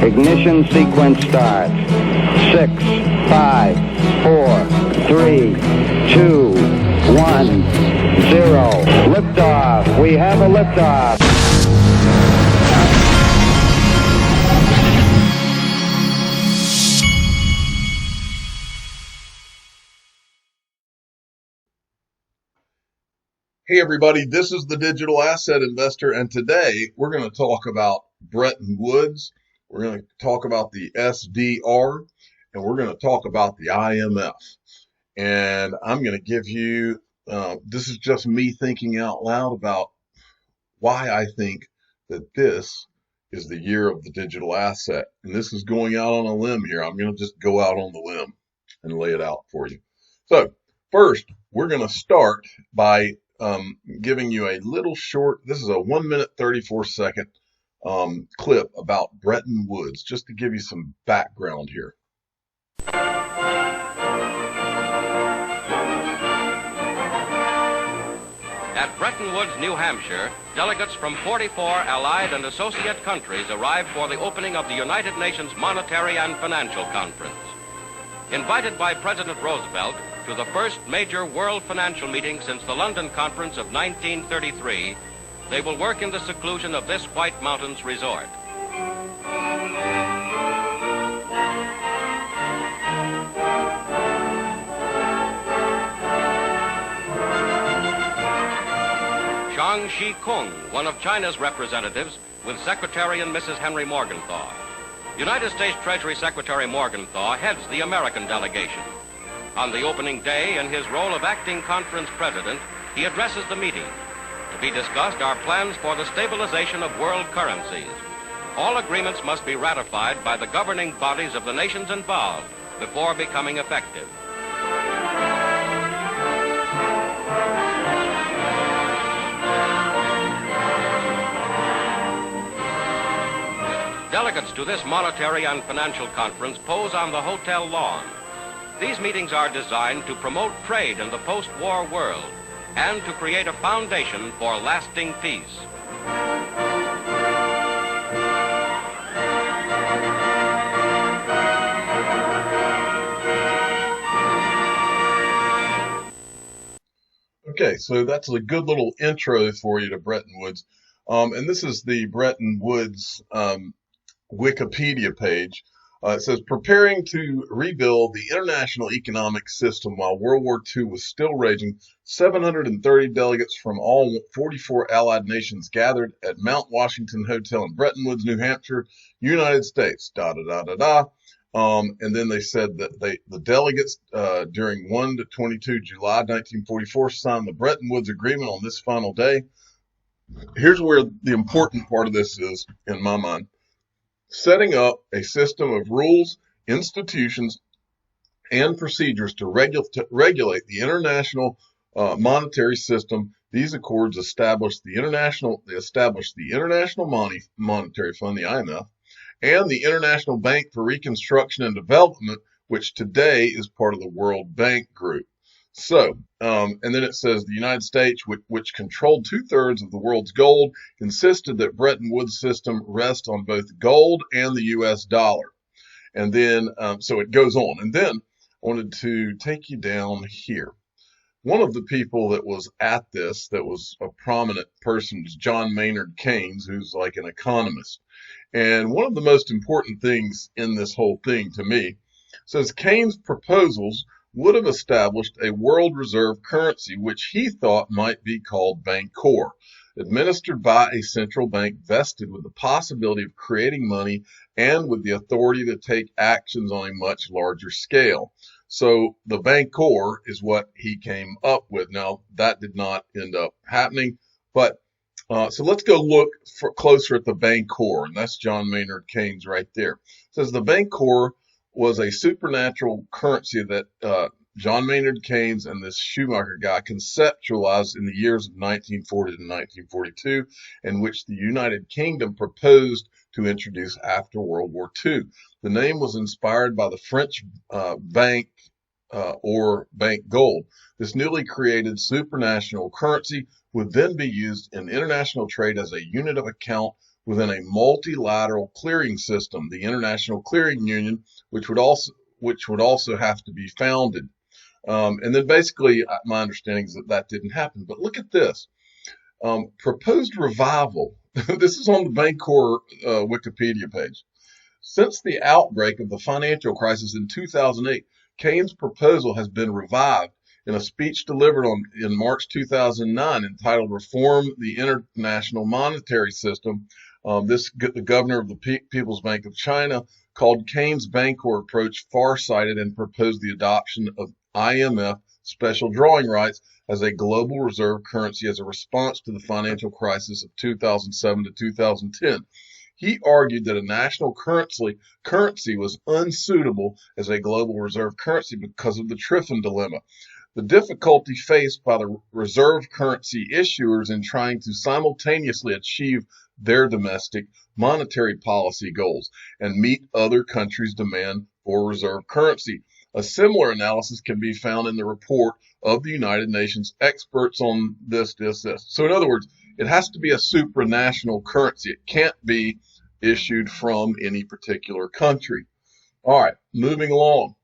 Ignition sequence starts. 6, 5, 4, 3, 2, 1, 0. Liftoff. We have a liftoff. Hey everybody, this is the Digital Asset Investor, and today we're going to talk about Bretton Woods, we're going to talk about the SDR, and we're going to talk about the IMF. And I'm going to give you, this is just me thinking out loud about why I think that this is the year of the digital asset. And this is going out on a limb here. I'm going to just go out on the limb and lay it out for you. So first, we're going to start by giving you a little short, this is a 1 minute 34 second clip about Bretton Woods, just to give you some background here. At Bretton Woods, New Hampshire, delegates from 44 allied and associate countries arrived for the opening of the United Nations Monetary and Financial Conference. Invited by President Roosevelt to the first major world financial meeting since the London Conference of 1933, they will work in the seclusion of this White Mountains resort. Zhang Shi-kung, one of China's representatives, with Secretary and Mrs. Henry Morgenthau. United States Treasury Secretary Morgenthau heads the American delegation. On the opening day, in his role of acting conference president, he addresses the meeting. To be discussed are plans for the stabilization of world currencies. All agreements must be ratified by the governing bodies of the nations involved before becoming effective. Delegates to this monetary and financial conference pose on the hotel lawn. These meetings are designed to promote trade in the post-war world and to create a foundation for lasting peace. Okay, so that's a good little intro for you to Bretton Woods. And this is the Bretton Woods Wikipedia page. It says, preparing to rebuild the international economic system while World War II was still raging, 730 delegates from all 44 allied nations gathered at Mount Washington Hotel in Bretton Woods, New Hampshire, United States, and then they said that the delegates during 1 to 22 July 1944 signed the Bretton Woods Agreement on this final day. Here's where the important part of this is, in my mind. Setting up a system of rules, institutions, and procedures to regulate the international monetary system. These accords established the International Monetary Fund, the IMF, and the International Bank for Reconstruction and Development, which today is part of the World Bank Group. So, and then it says the United States, which controlled 2/3 of the world's gold, insisted that Bretton Woods system rest on both gold and the U.S. dollar. And then, so it goes on. And then I wanted to take you down here. One of the people that was at this, that was a prominent person, was John Maynard Keynes, who's like an economist. And one of the most important things in this whole thing to me says Keynes' proposals would have established a world reserve currency, which he thought might be called Bancor, administered by a central bank vested with the possibility of creating money and with the authority to take actions on a much larger scale. So the Bancor is what he came up with. Now, that did not end up happening, but so let's go look closer at the Bancor, and that's John Maynard Keynes right there. It says the Bancor was a supernatural currency that John Maynard Keynes and this Schumacher guy conceptualized in the years of 1940 to 1942, and which the United Kingdom proposed to introduce after World War II. The name was inspired by the French bank or bank gold. This newly created supranational currency would then be used in international trade as a unit of account within a multilateral clearing system, the International Clearing Union, which would also have to be founded. And then basically, my understanding is that that didn't happen. But look at this. Proposed revival. This is on the Bancor Wikipedia page. Since the outbreak of the financial crisis in 2008, Keynes' proposal has been revived in a speech delivered in March 2009 entitled Reform the International Monetary System. The governor of the People's Bank of China called Keynes' Bancor approach far-sighted and proposed the adoption of IMF special drawing rights as a global reserve currency as a response to the financial crisis of 2007 to 2010. He argued that a national currency was unsuitable as a global reserve currency because of the Triffin dilemma, the difficulty faced by the reserve currency issuers in trying to simultaneously achieve their domestic monetary policy goals and meet other countries' demand for reserve currency. A similar analysis can be found in the report of the United Nations experts on this. So in other words, it has to be a supranational currency. It can't be issued from any particular country. All right, moving along.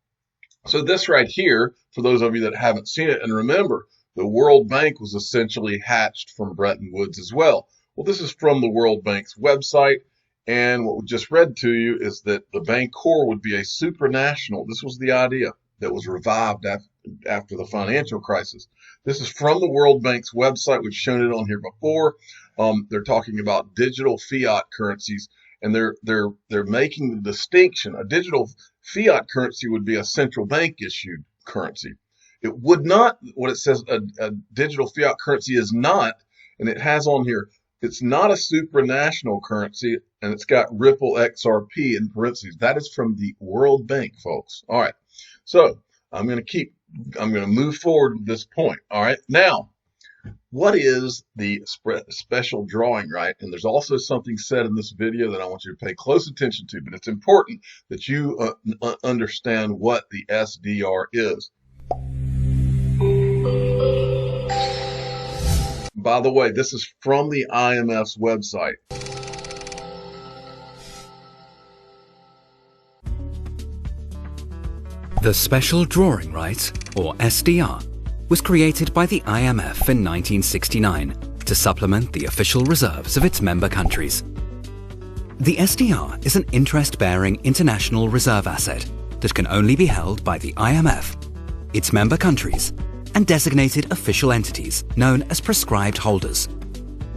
So this right here, for those of you that haven't seen it, and remember, the World Bank was essentially hatched from Bretton Woods as well. Well, this is from the World Bank's website, and what we just read to you is that the Bancor would be a supranational. This was the idea that was revived after the financial crisis. This is from the World Bank's website. We've shown it on here before. They're talking about digital fiat currencies, and they're making the distinction. A digital fiat currency would be a central bank issued currency. It would not, what it says a digital fiat currency is not, and it has on here, it's not a supranational currency, and it's got Ripple XRP in parentheses. That is from the World Bank, folks. All right. So I'm going to move forward with this point. All right. Now, what is the special drawing right? And there's also something said in this video that I want you to pay close attention to, but it's important that you understand what the SDR is. By the way, this is from the IMF's website. The Special Drawing Right, or SDR, was created by the IMF in 1969 to supplement the official reserves of its member countries. The SDR is an interest-bearing international reserve asset that can only be held by the IMF, its member countries, and designated official entities known as prescribed holders.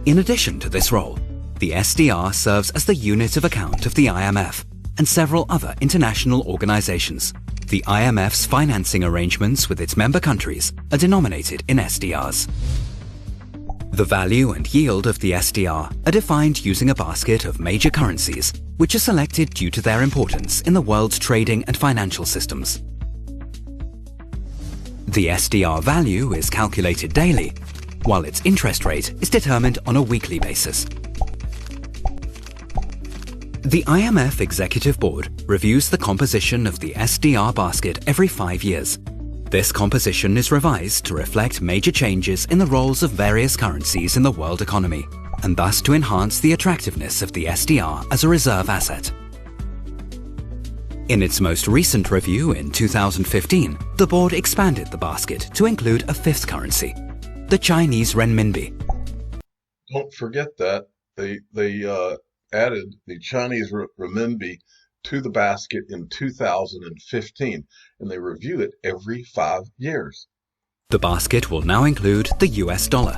In addition to this role, the SDR serves as the unit of account of the IMF and several other international organizations. The IMF's financing arrangements with its member countries are denominated in SDRs. The value and yield of the SDR are defined using a basket of major currencies, which are selected due to their importance in the world's trading and financial systems. The SDR value is calculated daily, while its interest rate is determined on a weekly basis. The IMF Executive Board reviews the composition of the SDR basket every 5 years. This composition is revised to reflect major changes in the roles of various currencies in the world economy, and thus to enhance the attractiveness of the SDR as a reserve asset. In its most recent review in 2015, the board expanded the basket to include a fifth currency, the Chinese renminbi. Don't forget that they added the Chinese renminbi to the basket in 2015, and they review it every 5 years. The basket will now include the US dollar,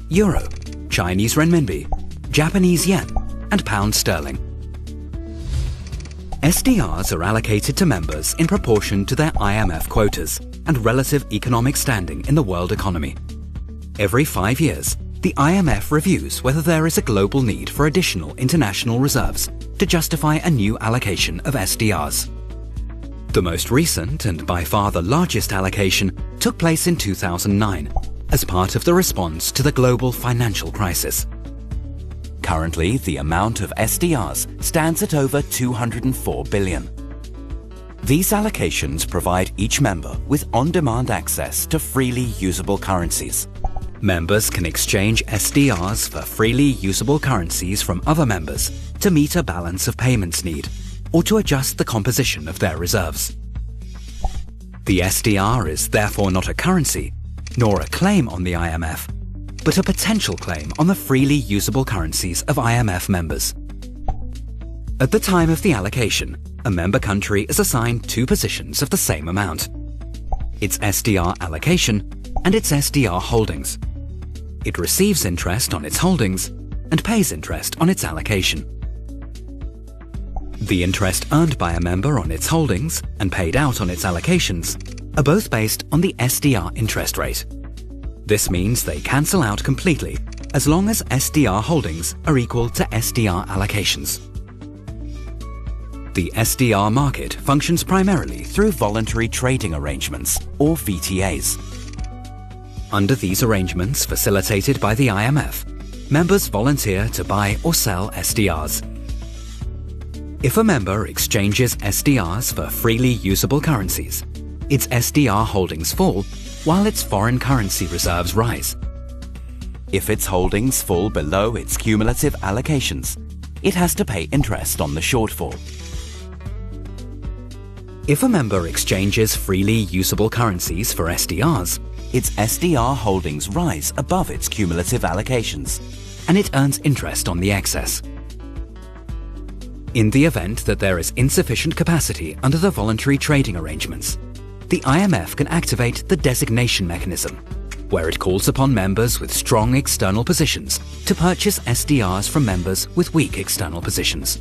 euro, Chinese renminbi, Japanese yen, and pound sterling. SDRs are allocated to members in proportion to their IMF quotas and relative economic standing in the world economy. Every 5 years, the IMF reviews whether there is a global need for additional international reserves to justify a new allocation of SDRs. The most recent and by far the largest allocation took place in 2009 as part of the response to the global financial crisis. Currently, the amount of SDRs stands at over 204 billion. These allocations provide each member with on-demand access to freely usable currencies. Members can exchange SDRs for freely usable currencies from other members to meet a balance of payments need or to adjust the composition of their reserves. The SDR is therefore not a currency, nor a claim on the IMF, but a potential claim on the freely usable currencies of IMF members. At the time of the allocation, a member country is assigned two positions of the same amount: its SDR allocation and its SDR holdings. It receives interest on its holdings and pays interest on its allocation. The interest earned by a member on its holdings and paid out on its allocations are both based on the SDR interest rate. This means they cancel out completely as long as SDR holdings are equal to SDR allocations. The SDR market functions primarily through voluntary trading arrangements, or VTAs. Under these arrangements facilitated by the IMF, members volunteer to buy or sell SDRs. If a member exchanges SDRs for freely usable currencies, its SDR holdings fall while its foreign currency reserves rise. If its holdings fall below its cumulative allocations, it has to pay interest on the shortfall. If a member exchanges freely usable currencies for SDRs, its SDR holdings rise above its cumulative allocations, and it earns interest on the excess. In the event that there is insufficient capacity under the voluntary trading arrangements, the IMF can activate the designation mechanism, where it calls upon members with strong external positions to purchase SDRs from members with weak external positions.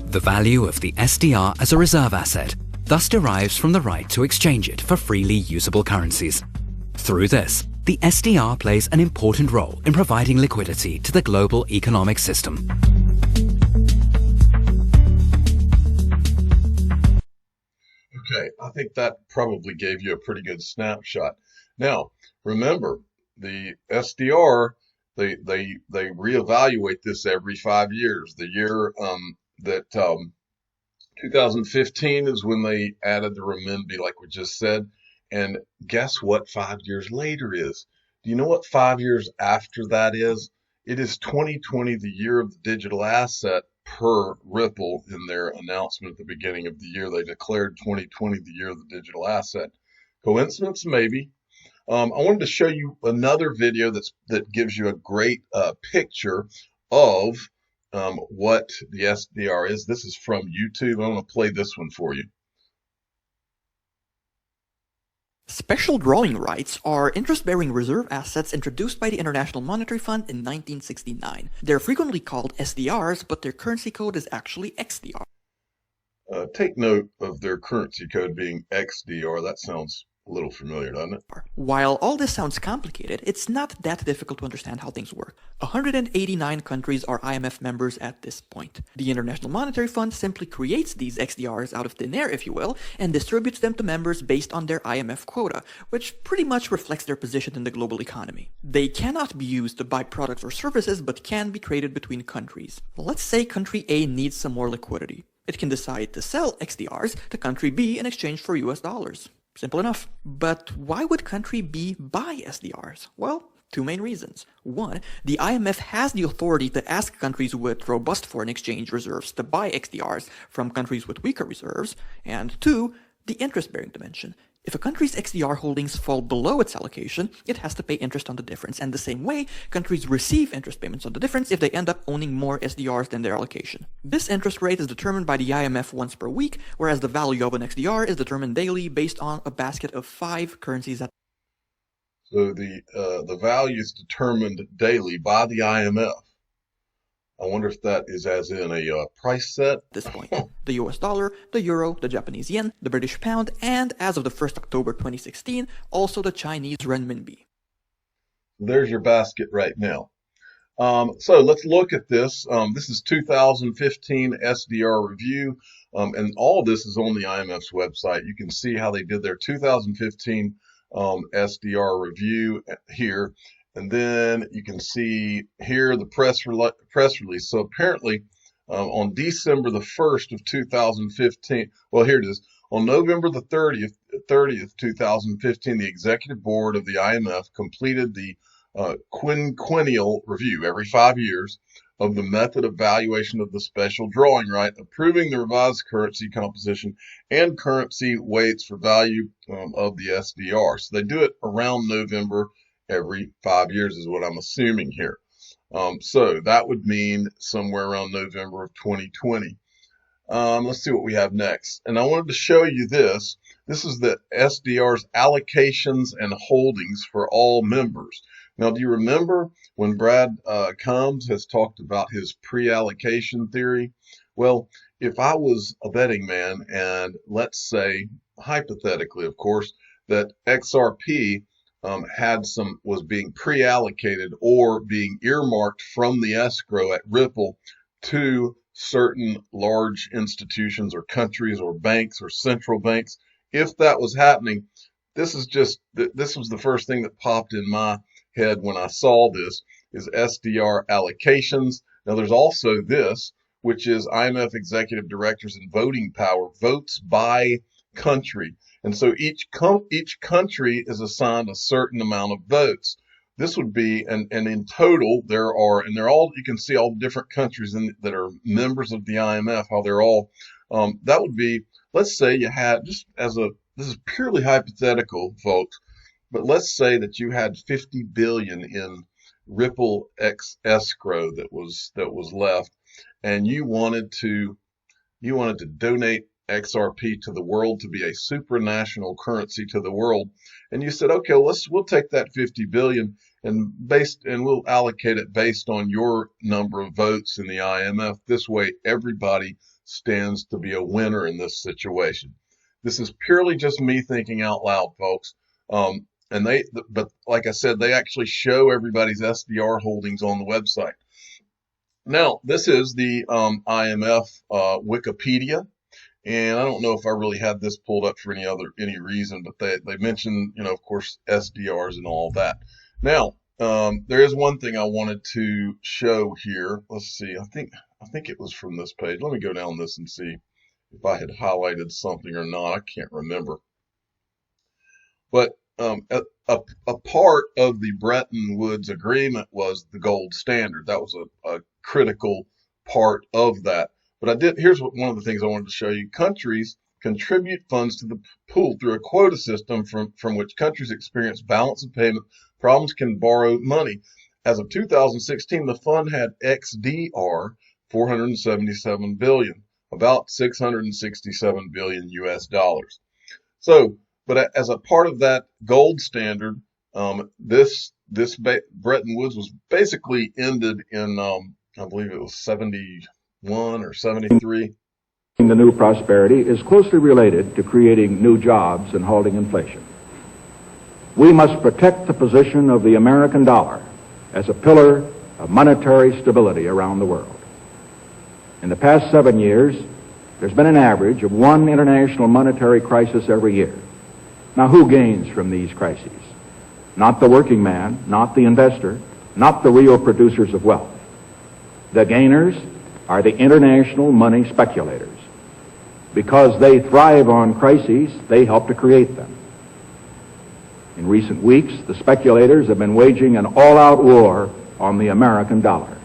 The value of the SDR as a reserve asset thus derives from the right to exchange it for freely usable currencies. Through this, the SDR plays an important role in providing liquidity to the global economic system. Okay, I think that probably gave you a pretty good snapshot. Now, remember, the SDR, they reevaluate this every 5 years. The year that 2015 is when they added the renminbi, like we just said. And guess what 5 years later is? Do you know what 5 years after that is? It is 2020, the year of the digital asset, per Ripple in their announcement at the beginning of the year. They declared 2020 the year of the digital asset. Coincidence? Maybe. I wanted to show you another video that gives you a great picture of what the SDR is. This is from YouTube. I'm going to play this one for you. Special drawing rights are interest-bearing reserve assets introduced by the International Monetary Fund in 1969. They're frequently called SDRs, but their currency code is actually XDR. Take note of their currency code being XDR. That sounds a little familiar, doesn't it? While all this sounds complicated, it's not that difficult to understand how things work. 189 countries are IMF members at this point. The International Monetary Fund simply creates these XDRs out of thin air, if you will, and distributes them to members based on their IMF quota, which pretty much reflects their position in the global economy. They cannot be used to buy products or services, but can be traded between countries. Let's say country A needs some more liquidity. It can decide to sell XDRs to country B in exchange for US dollars. Simple enough. But why would country B buy SDRs? Well, two main reasons. One, the IMF has the authority to ask countries with robust foreign exchange reserves to buy XDRs from countries with weaker reserves. And two, the interest-bearing dimension. If a country's XDR holdings fall below its allocation, it has to pay interest on the difference. And the same way, countries receive interest payments on the difference if they end up owning more SDRs than their allocation. This interest rate is determined by the IMF once per week, whereas the value of an XDR is determined daily based on a basket of 5 currencies. So the value is determined daily by the IMF. I wonder if that is as in a price set. At this point, the US dollar, the euro, the Japanese yen, the British pound, and as of the 1st October 2016, also the Chinese renminbi. There's your basket right now. So let's look at this. This is 2015 SDR review, and all of this is on the IMF's website. You can see how they did their 2015 SDR review here. And then you can see here the press release. So apparently on December the 1st of 2015, well, here it is. On November the 30th 30th, 2015, the executive board of the IMF completed the quinquennial review every 5 years of the method of valuation of the special drawing right, approving the revised currency composition and currency weights for value of the SDR. So they do it around November every 5 years is what I'm assuming here. So that would mean somewhere around November of 2020. Let's see what we have next. And I wanted to show you this. This is the SDR's allocations and holdings for all members. Now, do you remember when Brad Combs has talked about his pre-allocation theory? Well, if I was a betting man and let's say, hypothetically, of course, that XRP was being pre-allocated or being earmarked from the escrow at Ripple to certain large institutions or countries or banks or central banks, if that was happening, this was the first thing that popped in my head when I saw this is SDR allocations. Now there's also this, which is IMF executive directors and voting power, votes by country. And so each country is assigned a certain amount of votes. This would be, and in total, they're all, you can see all the different countries that are members of the IMF, how they're all, that would be, let's say you had, this is purely hypothetical, folks, but let's say that you had 50 billion in Ripple escrow that was left, and you wanted to donate XRP to the world to be a supranational currency to the world, and you said, okay, we'll take that 50 billion and we'll allocate it based on your number of votes in the IMF. This way, everybody stands to be a winner in this situation. This is purely just me thinking out loud, folks. But like I said, they actually show everybody's SDR holdings on the website. Now, this is the IMF Wikipedia. And I don't know if I really had this pulled up for any reason, but they mentioned, of course, SDRs and all that. Now, there is one thing I wanted to show here. Let's see. I think it was from this page. Let me go down this and see if I had highlighted something or not. I can't remember. But a part of the Bretton Woods agreement was the gold standard. That was a critical part of that. But here's one of the things I wanted to show you. Countries contribute funds to the pool through a quota system from which countries experience balance of payment problems can borrow money. As of 2016, the fund had XDR 477 billion, about 667 billion US dollars. So, but as a part of that gold standard, this Bretton Woods was basically ended in, I believe it was 71 or 73. The new prosperity is closely related to creating new jobs and halting inflation. We must protect the position of the American dollar as a pillar of monetary stability around the world. In the past 7 years, there's been an average of one international monetary crisis every year. Now, who gains from these crises? Not the working man, not the investor, not the real producers of wealth. The gainers are the international money speculators. Because they thrive on crises, they help to create them. In recent weeks, the speculators have been waging an all-out war on the American dollar.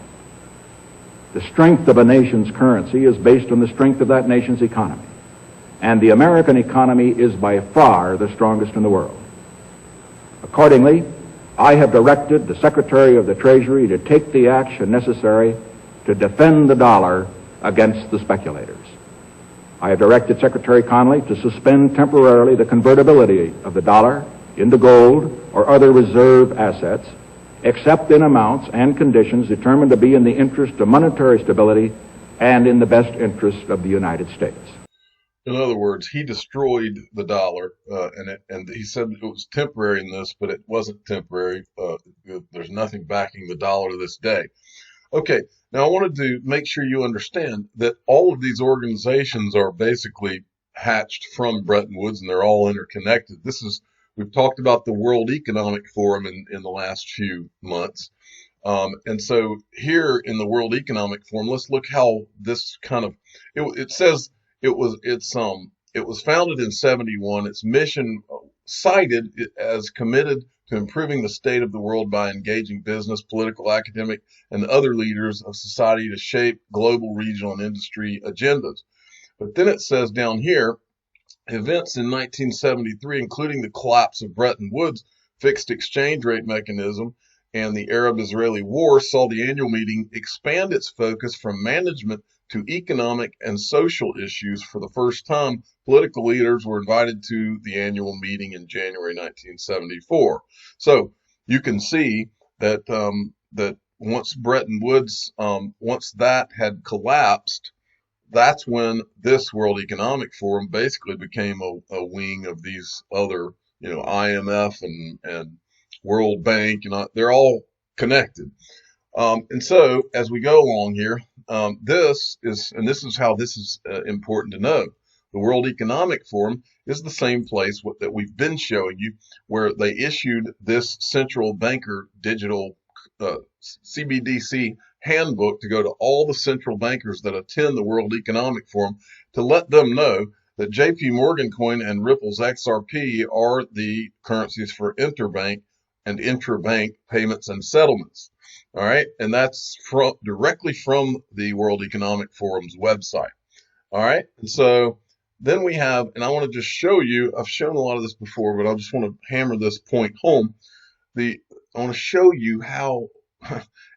The strength of a nation's currency is based on the strength of that nation's economy. And the American economy is by far the strongest in the world. Accordingly, I have directed the Secretary of the Treasury to take the action necessary to defend the dollar against the speculators. I have directed Secretary Connally to suspend temporarily the convertibility of the dollar into gold or other reserve assets, except in amounts and conditions determined to be in the interest of monetary stability and in the best interest of the United States. In other words, he destroyed the dollar, and he said it was temporary in this, but it wasn't temporary. There's nothing backing the dollar to this day. Okay, now I wanted to make sure you understand that all of these organizations are basically hatched from Bretton Woods, and they're all interconnected. We've talked about the World Economic Forum in the last few months. And so here in the World Economic Forum, let's look how this kind of, it says it's it was founded in 71. Its mission cited it as committed to improving the state of the world by engaging business, political, academic, and other leaders of society to shape global, regional, and industry agendas. But then it says down here, events in 1973, including the collapse of Bretton Woods fixed exchange rate mechanism and the Arab-Israeli war, saw the annual meeting expand its focus from management to economic and social issues. For the first time, political leaders were invited to the annual meeting in January 1974. So you can see that that once Bretton Woods, once that had collapsed, that's when this World Economic Forum basically became a wing of these other, IMF and World Bank, they're all connected. And so as we go along here, this is how this is important to know. The World Economic Forum is the same place that we've been showing you, where they issued this central banker digital CBDC handbook to go to all the central bankers that attend the World Economic Forum to let them know that JP Morgan coin and Ripple's XRP are the currencies for interbank and intrabank payments and settlements. All right. And that's directly from the World Economic Forum's website. All right. And so then we have, and I want to just show you, I've shown a lot of this before, but I just want to hammer this point home. I want to show you how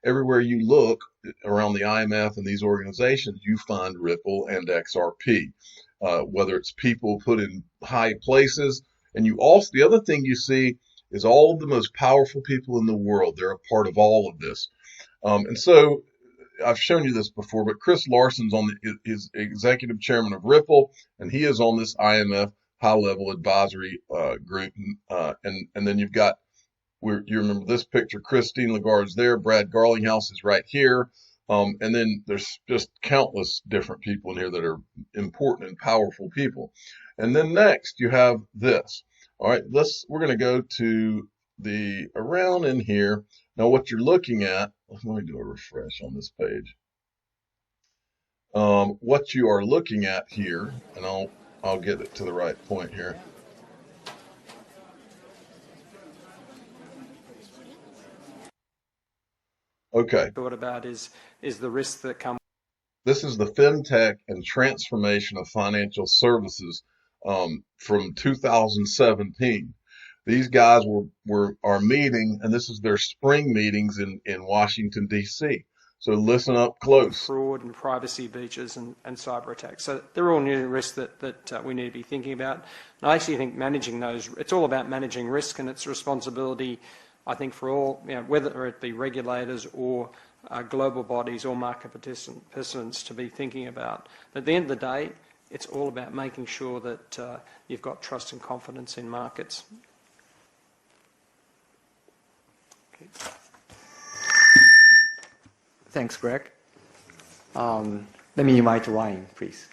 everywhere you look around the IMF and these organizations, you find Ripple and XRP, whether it's people put in high places. And you also, the other thing you see is all of the most powerful people in the world. They're a part of all of this. And so I've shown you this before, but Chris Larson's is executive chairman of Ripple, and he is on this IMF high-level advisory group. And then you've got, you remember this picture, Christine Lagarde's there, Brad Garlinghouse is right here. And then there's just countless different people in here that are important and powerful people. And then next you have this. All right, we're going to go to around in here. Now what you're looking at, let me do a refresh on this page. What you are looking at here, and I'll get it to the right point here. Okay. Thought about is the risk that comes. This is the Fintech and Transformation of Financial Services from 2017. These guys are meeting, and this is their spring meetings in Washington, D.C. So listen up close. Fraud and privacy breaches and cyber attacks. So they're all new risks that we need to be thinking about. And I actually think managing those, it's all about managing risk, and it's a responsibility, I think, for all, whether it be regulators or global bodies or market participants to be thinking about. But at the end of the day, it's all about making sure that you've got trust and confidence in markets. Okay. Thanks, Greg. Let me invite Ryan, please.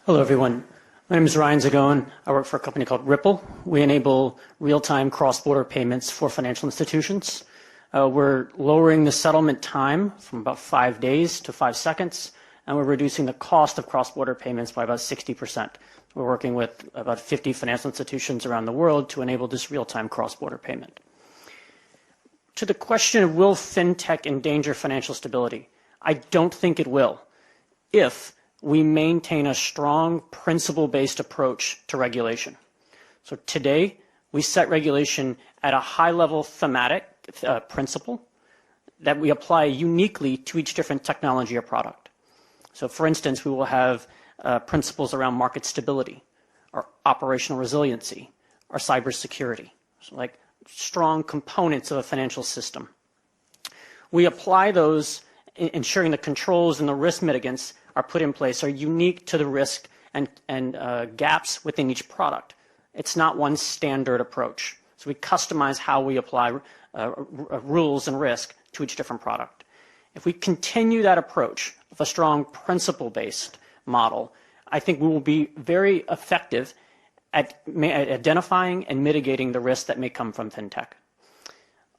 Hello, everyone. My name is Ryan Zagone. I work for a company called Ripple. We enable real-time cross-border payments for financial institutions. We're lowering the settlement time from about 5 days to 5 seconds, and we're reducing the cost of cross-border payments by about 60%. We're working with about 50 financial institutions around the world to enable this real-time cross-border payment. To the question of will fintech endanger financial stability, I don't think it will if we maintain a strong principle-based approach to regulation. So today, we set regulation at a high-level thematic principle that we apply uniquely to each different technology or product. So for instance, we will have principles around market stability, or operational resiliency, or cybersecurity. So like strong components of a financial system. We apply those, ensuring the controls and the risk mitigants are put in place are unique to the risk and gaps within each product. It's not one standard approach. So we customize how we apply rules and risk to each different product. If we continue that approach of a strong principle-based model, I think we will be very effective at identifying and mitigating the risks that may come from fintech.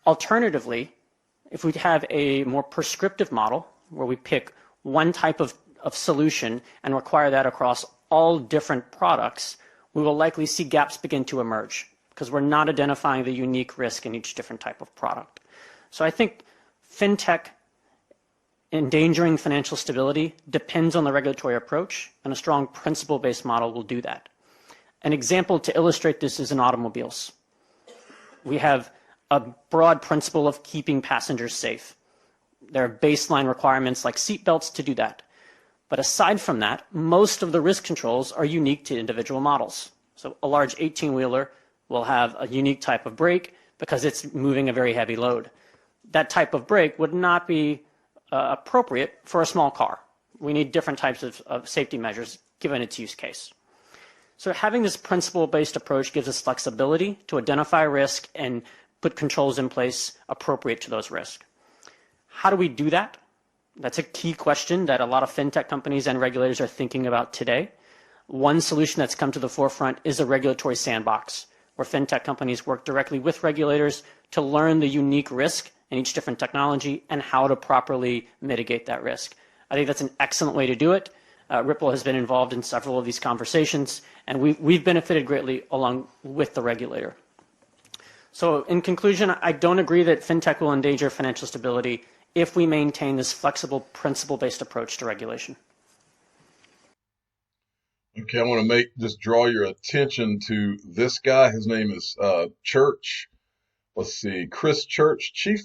Alternatively, if we have a more prescriptive model where we pick one type of solution and require that across all different products, we will likely see gaps begin to emerge because we're not identifying the unique risk in each different type of product. So I think fintech endangering financial stability depends on the regulatory approach, and a strong principle-based model will do that. An example to illustrate this is in automobiles. We have a broad principle of keeping passengers safe. There are baseline requirements like seat belts to do that. But aside from that, most of the risk controls are unique to individual models. So a large 18-wheeler will have a unique type of brake because it's moving a very heavy load. That type of brake would not be appropriate for a small car. We need different types of safety measures given its use case. So having this principle-based approach gives us flexibility to identify risk and put controls in place appropriate to those risks. How do we do that? That's a key question that a lot of fintech companies and regulators are thinking about today. One solution that's come to the forefront is a regulatory sandbox, where fintech companies work directly with regulators to learn the unique risk in each different technology and how to properly mitigate that risk. I think that's an excellent way to do it. Ripple has been involved in several of these conversations, and we've benefited greatly along with the regulator. So in conclusion, I don't agree that fintech will endanger financial stability if we maintain this flexible, principle-based approach to regulation. Okay, I want to just draw your attention to this guy. His name is Church. Let's see, Chris Church, Chief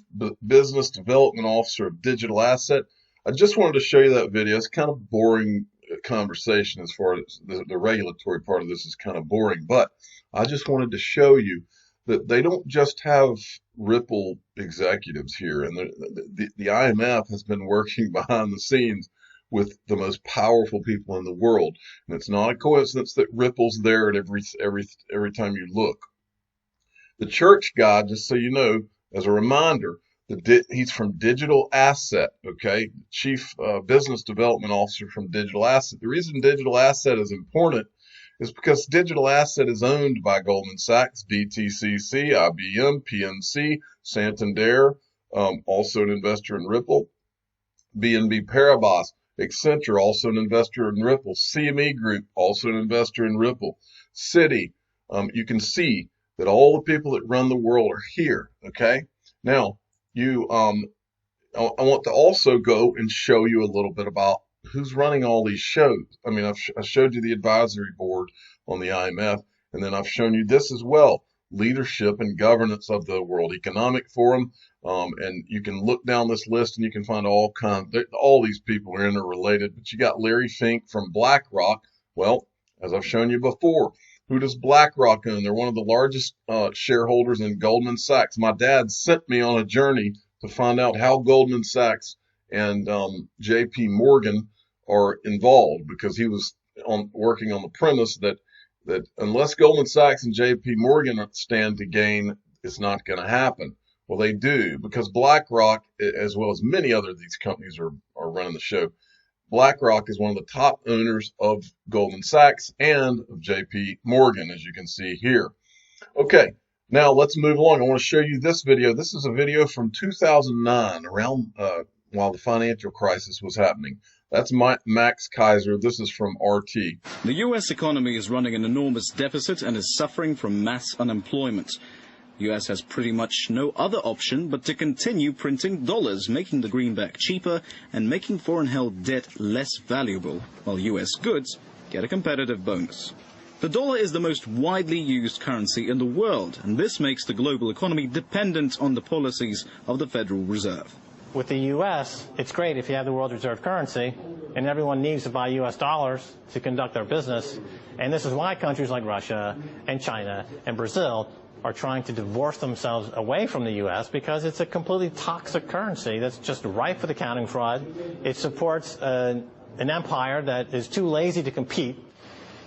Business Development Officer of Digital Asset. I just wanted to show you that video. It's kind of boring conversation as far as the regulatory part of this is kind of boring, but I just wanted to show you that they don't just have Ripple executives here, and the IMF has been working behind the scenes with the most powerful people in the world, and it's not a coincidence that Ripple's there at every time you look. The Church guy, just so you know, as a reminder, he's from Digital Asset, okay? Chief Business Development Officer from Digital Asset. The reason Digital Asset is important is because Digital Asset is owned by Goldman Sachs, DTCC, IBM, PNC, Santander, also an investor in Ripple, BNB Paribas, Accenture, also an investor in Ripple, CME Group, also an investor in Ripple, Citi. You can see that all the people that run the world are here, okay? Now, I want to also go and show you a little bit about who's running all these shows. I mean, I showed you the advisory board on the IMF, and then I've shown you this as well, leadership and governance of the World Economic Forum. And you can look down this list and you can find all these people are interrelated, but you got Larry Fink from BlackRock. Well, as I've shown you before, who does BlackRock own? They're one of the largest shareholders in Goldman Sachs. My dad sent me on a journey to find out how Goldman Sachs and JP Morgan are involved, because he was working on the premise that unless Goldman Sachs and JP Morgan stand to gain, it's not going to happen. Well, they do, because BlackRock, as well as many other of these companies are running the show. BlackRock is one of the top owners of Goldman Sachs and of JP Morgan, as you can see here. Okay, now let's move along. I want to show you this video. This is a video from 2009, around while the financial crisis was happening. That's Max Kaiser. This is from RT. The U.S. economy is running an enormous deficit and is suffering from mass unemployment. The U.S. has pretty much no other option but to continue printing dollars, making the greenback cheaper and making foreign-held debt less valuable, while U.S. goods get a competitive bonus. The dollar is the most widely used currency in the world, and this makes the global economy dependent on the policies of the Federal Reserve. With the U.S., it's great if you have the world reserve currency, and everyone needs to buy U.S. dollars to conduct their business. And this is why countries like Russia and China and Brazil are trying to divorce themselves away from the U.S. because it's a completely toxic currency that's just ripe with accounting fraud. It supports an empire that is too lazy to compete.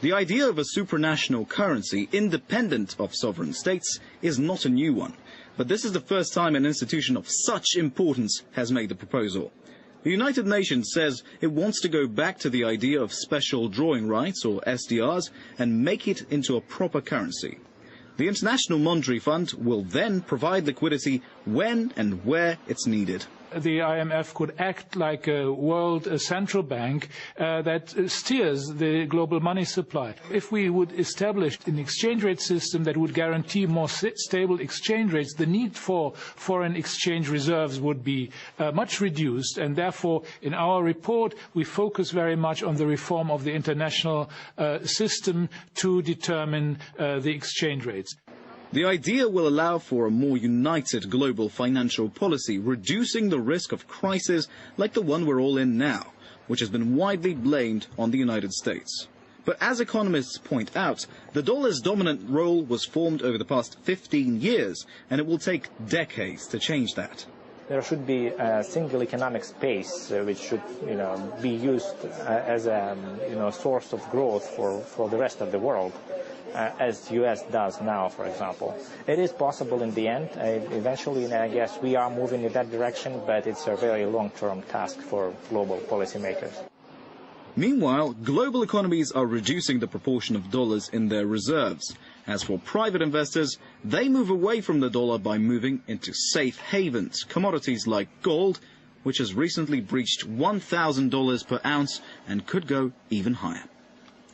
The idea of a supranational currency independent of sovereign states is not a new one. But this is the first time an institution of such importance has made the proposal. The United Nations says it wants to go back to the idea of special drawing rights, or SDRs, and make it into a proper currency. The International Monetary Fund will then provide liquidity when and where it's needed. the IMF could act like a world central bank that steers the global money supply. If we would establish an exchange rate system that would guarantee more stable exchange rates, the need for foreign exchange reserves would be much reduced, and therefore in our report we focus very much on the reform of the international system to determine the exchange rates. The idea will allow for a more united global financial policy, reducing the risk of crises like the one we're all in now, which has been widely blamed on the United States. But as economists point out, the dollar's dominant role was formed over the past 15 years, and it will take decades to change that. There should be a single economic space which should, be used as a, source of growth for the rest of the world. As the U.S. does now, for example. It is possible in the end. Eventually, I guess we are moving in that direction, but it's a very long-term task for global policymakers. Meanwhile, global economies are reducing the proportion of dollars in their reserves. As for private investors, they move away from the dollar by moving into safe havens, commodities like gold, which has recently breached $1,000 per ounce and could go even higher.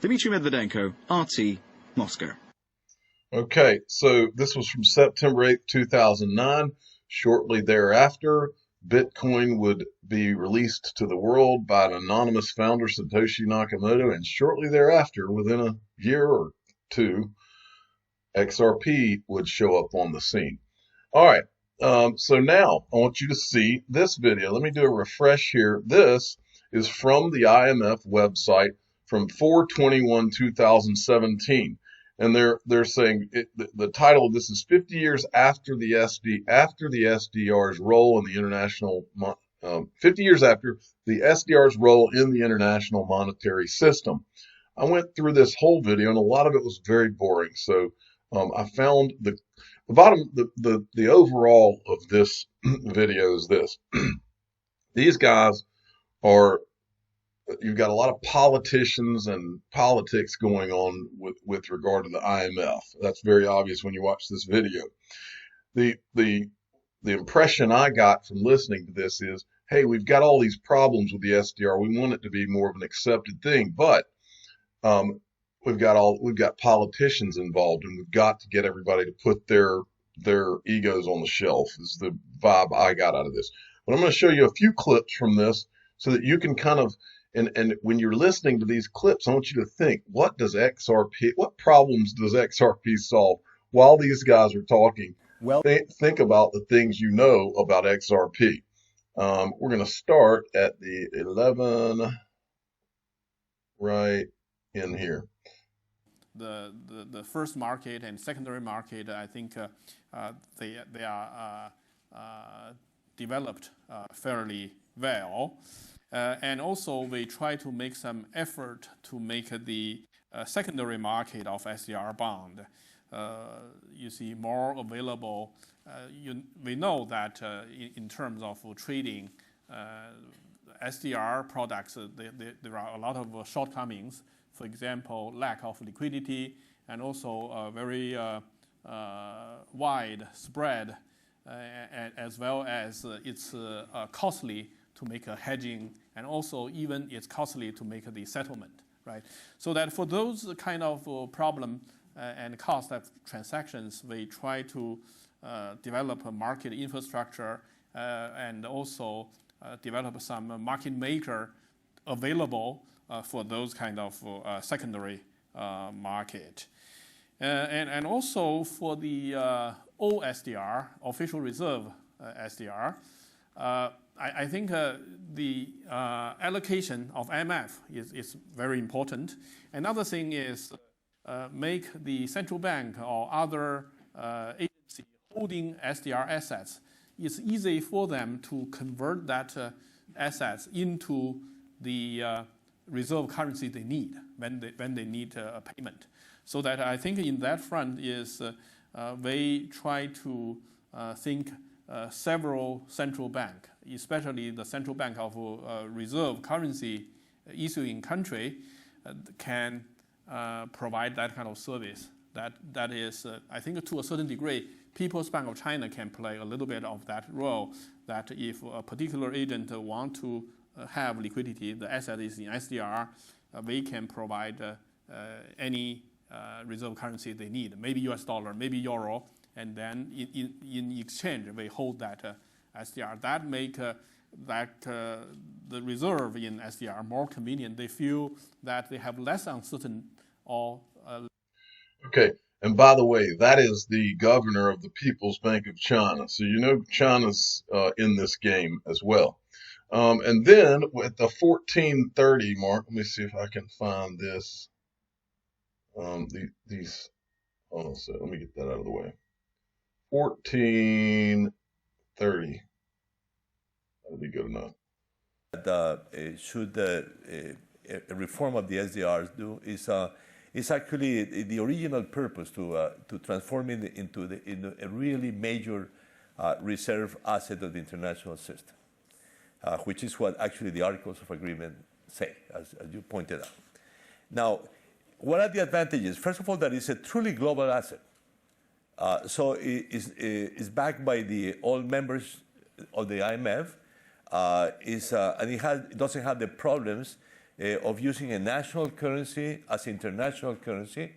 Dmitry Medvedenko, RT, Moscow. Okay, so this was from September 8th, 2009. Shortly thereafter, Bitcoin would be released to the world by an anonymous founder, Satoshi Nakamoto, and shortly thereafter, within a year or two, XRP would show up on the scene. All right, so now I want you to see this video. Let me do a refresh here. This is from the IMF website from 4/21/2017. And they're saying the title of this is 50 years after the SDR's role in the international 50 years after the SDR's role in the international monetary system. I went through this whole video and a lot of it was very boring. So I found the overall of this video is this. These guys are. You've got a lot of politicians and politics going on with regard to the IMF. That's very obvious when you watch this video. The impression I got from listening to this is, hey, we've got all these problems with the SDR. We want it to be more of an accepted thing, but we've got politicians involved, and we've got to get everybody to put their egos on the shelf. Is the vibe I got out of this. But I'm going to show you a few clips from this so that you can kind of. And when you're listening to these clips, I want you to think, what problems does XRP solve while these guys are talking? Well, think about the things you know about XRP. We're going to start at the 11 right in here. The first market and secondary market, I think they are developed fairly well. And also, we try to make some effort to make the secondary market of SDR bond, you see, more available. We know that in terms of trading SDR products, there are a lot of shortcomings. For example, lack of liquidity and also a very wide spread, as well as it's costly to make a hedging, and also even it's costly to make the settlement, right? So that for those kind of problem and cost of transactions, we try to develop a market infrastructure and also develop some market maker available for those kind of secondary market. And also for the OSDR, official reserve SDR, I think the allocation of IMF is very important. Another thing is make the central bank or other agency holding SDR assets. It's easy for them to convert that assets into the reserve currency they need when they need a payment. So that I think in that front is they try to think several central bank, especially the central bank of reserve currency issuing country, can provide that kind of service That is, I think, to a certain degree, People's Bank of China can play a little bit of that role. That if a particular agent want to have liquidity, the asset is in SDR, they can provide any reserve currency they need, maybe US dollar, maybe euro, and then in exchange they hold that SDR. That make the reserve in SDR more convenient. They feel that they have less uncertain or Okay, and by the way, that is the governor of the People's Bank of China. So you know China's in this game as well. And then at the 1430 mark, let me see if I can find this. These, hold on a second, let me get that out of the way. 1430. That'll be good enough. Should a reform of the SDRs do is actually the original purpose to transform it into a really major reserve asset of the international system, which is what actually the Articles of Agreement say, as you pointed out. Now, what are the advantages? First of all, that it's a truly global asset. So it's backed by all members of the IMF, and it doesn't have the problems of using a national currency as international currency,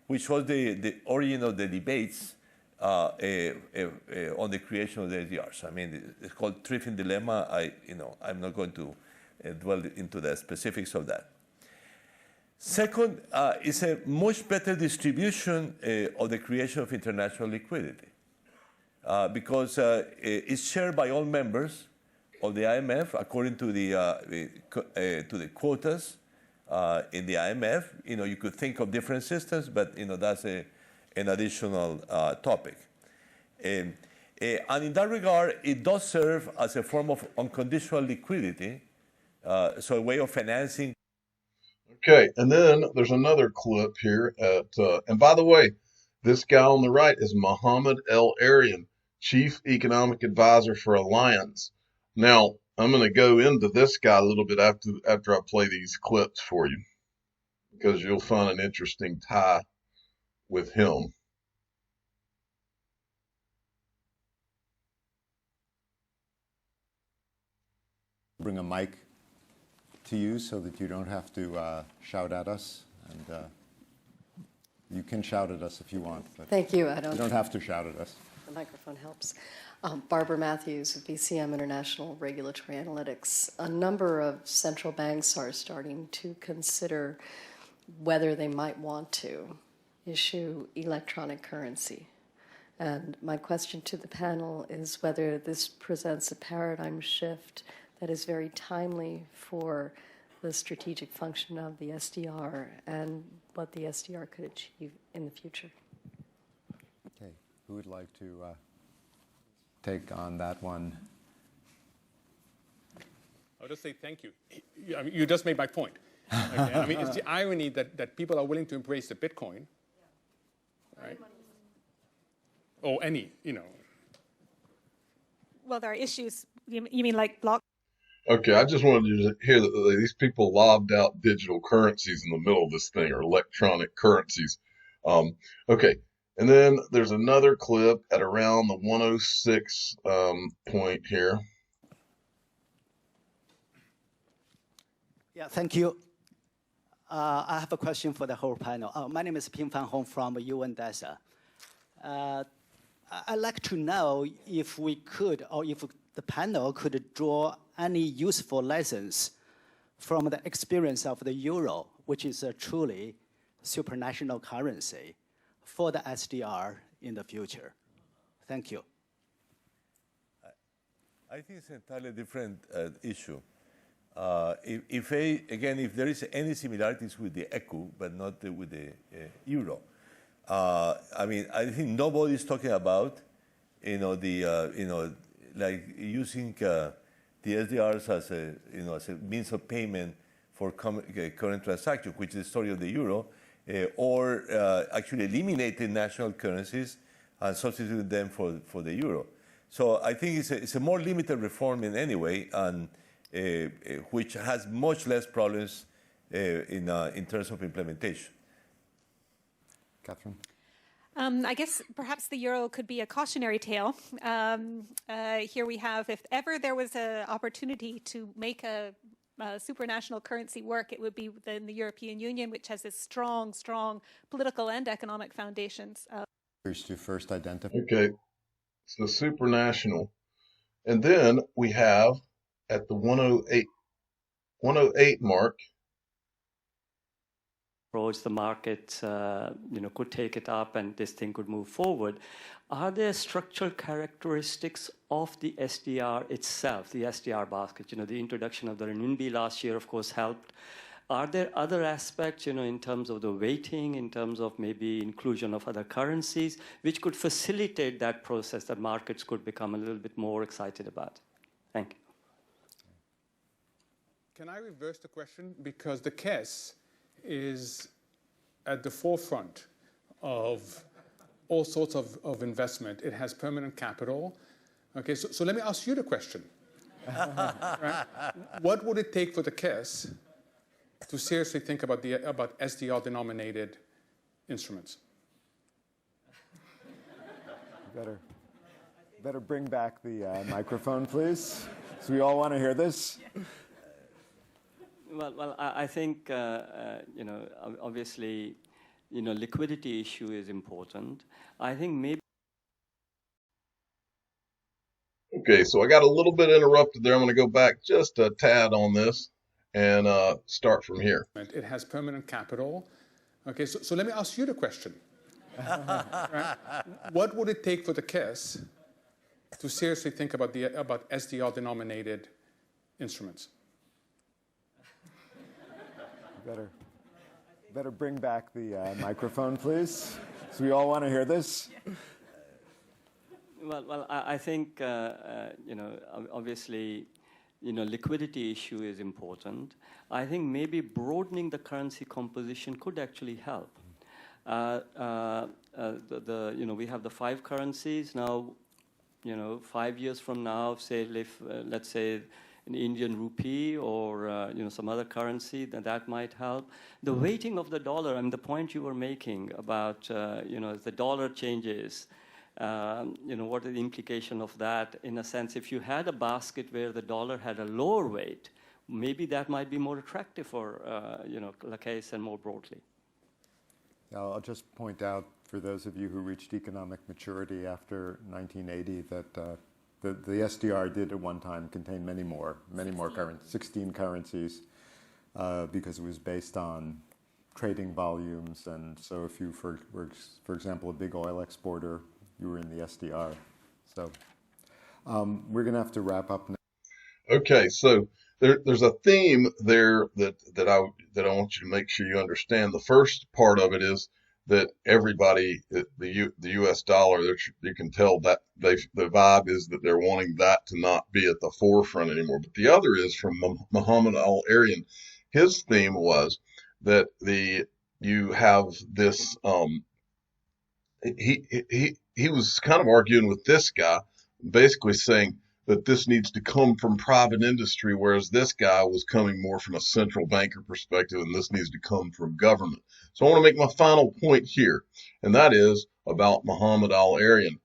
which was the origin of the debates on the creation of the SDRs. I mean, it's called Triffin dilemma. I'm not going to dwell into the specifics of that. Second, it's a much better distribution of the creation of international liquidity because it's shared by all members of the IMF according to the quotas in the IMF. You could think of different systems, but that's an additional topic. And in that regard, it does serve as a form of unconditional liquidity, so a way of financing. Okay, and then there's another clip here and by the way, this guy on the right is Mohammed El Arian, Chief Economic Advisor for Alliance. Now, I'm going to go into this guy a little bit after I play these clips for you, because you'll find an interesting tie with him. Bring a mic to you so that you don't have to shout at us. And you can shout at us if you want. But thank you. You don't have to shout at us. The microphone helps. Barbara Matthews of BCM International Regulatory Analytics. A number of central banks are starting to consider whether they might want to issue electronic currency. And my question to the panel is whether this presents a paradigm shift that is very timely for the strategic function of the SDR and what the SDR could achieve in the future. Okay, who would like to take on that one? I'll just say thank you. You just made my point. Okay? I mean, it's the irony that people are willing to embrace the Bitcoin, right? Or any, Well, there are issues. You mean like block? Okay, I just wanted you to hear that these people lobbed out digital currencies in the middle of this thing, or electronic currencies. Okay, and then there's another clip at around the 106 point here. Yeah, thank you. I have a question for the whole panel. My name is Ping Fan Hong from UNDESA. I'd like to know if we could, or if the panel could draw any useful lessons from the experience of the euro, which is a truly supranational currency, for the SDR in the future. Thank you. I think it's an entirely different issue. If there is any similarities with the ECU, but not with the euro, I mean, I think nobody's talking about, like using the SDRs as a means of payment for current transactions, which is the story of the euro, or actually eliminating national currencies and substituting them for the euro. So I think it's a more limited reform in any way, and which has much less problems in terms of implementation. Catherine? I guess perhaps the euro could be a cautionary tale. Here we have, if ever there was an opportunity to make a supranational currency work, it would be within the European Union, which has this strong, strong political and economic foundations. To first identify. Okay, so supranational. And then we have at the 108 mark, the market, could take it up and this thing could move forward. Are there structural characteristics of the SDR itself, the SDR basket? The introduction of the renminbi last year, of course, helped. Are there other aspects, in terms of the weighting, in terms of maybe inclusion of other currencies, which could facilitate that process that markets could become a little bit more excited about? Thank you. Can I reverse the question? Because the KES is at the forefront of all sorts of investment. It has permanent capital. Okay, so let me ask you the question. Right? What would it take for the KES to seriously think about SDR-denominated instruments? Better bring back the microphone, please. So we all want to hear this. Well, I think, obviously, liquidity issue is important. I think maybe. Okay, so I got a little bit interrupted there. I'm going to go back just a tad on this and start from here. It has permanent capital. Okay, so let me ask you the question. Right? What would it take for the KES to seriously think about SDR-denominated instruments? Better bring back the microphone, please. So we all want to hear this. Well, I think, obviously, liquidity issue is important. I think maybe broadening the currency composition could actually help. We have the 5 currencies now. 5 years from now, say, let's say an Indian rupee or some other currency, that might help. The weighting of the dollar, and the point you were making about as the dollar changes, what are the implication of that? In a sense, if you had a basket where the dollar had a lower weight, maybe that might be more attractive for the case and more broadly. I'll just point out for those of you who reached economic maturity after 1980 that the SDR did at one time contain many more currencies, 16 currencies, because it was based on trading volumes. And so if you, for example, a big oil exporter, you were in the SDR. So we're going to have to wrap up now. Okay, so there's a theme there that I want you to make sure you understand. The first part of it is that everybody, the U.S. dollar, you can tell that the vibe is that they're wanting that to not be at the forefront anymore. But the other is from Muhammad Al-Aryan. His theme was that you have this. He was kind of arguing with this guy, basically saying that this needs to come from private industry, whereas this guy was coming more from a central banker perspective, and this needs to come from government. So I want to make my final point here, and that is about Muhammad Al-Aryan.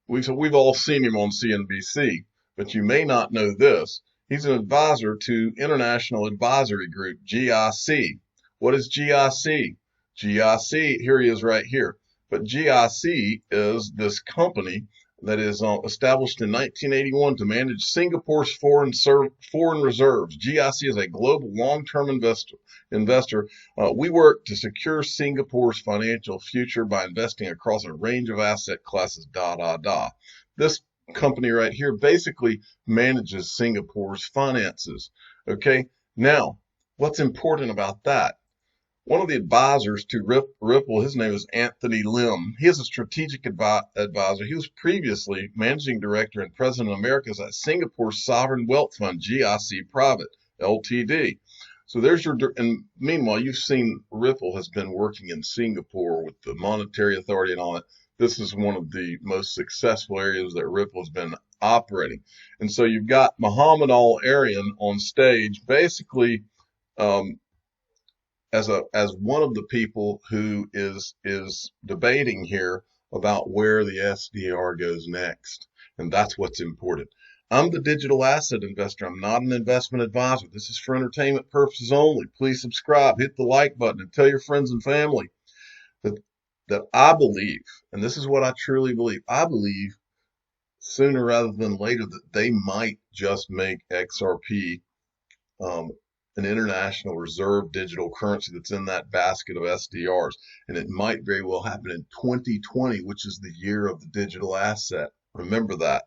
We've all seen him on CNBC, but you may not know this. He's an advisor to International Advisory Group, GIC. What is GIC? GIC, here he is right here. But GIC is this company that is established in 1981 to manage Singapore's foreign reserves. GIC is a global long-term investor. We work to secure Singapore's financial future by investing across a range of asset classes, This company right here basically manages Singapore's finances. Okay, now what's important about that? One of the advisors to Ripple, his name is Anthony Lim. He is a strategic advisor. He was previously managing director and president of Americas at Singapore's sovereign wealth fund, GIC Private, Ltd. So there's and meanwhile, you've seen Ripple has been working in Singapore with the Monetary Authority and all that. This is one of the most successful areas that Ripple has been operating. And so you've got Muhammad Al-Aryan on stage, basically, as one of the people who is debating here about where the SDR goes next. And that's what's important. I'm the digital asset investor. I'm not an investment advisor. This is for entertainment purposes only. Please subscribe, hit the like button, and tell your friends and family that I believe, and this is what I truly believe, I believe sooner rather than later that they might just make XRP an international reserve digital currency that's in that basket of SDRs. And it might very well happen in 2020, which is the year of the digital asset. Remember that.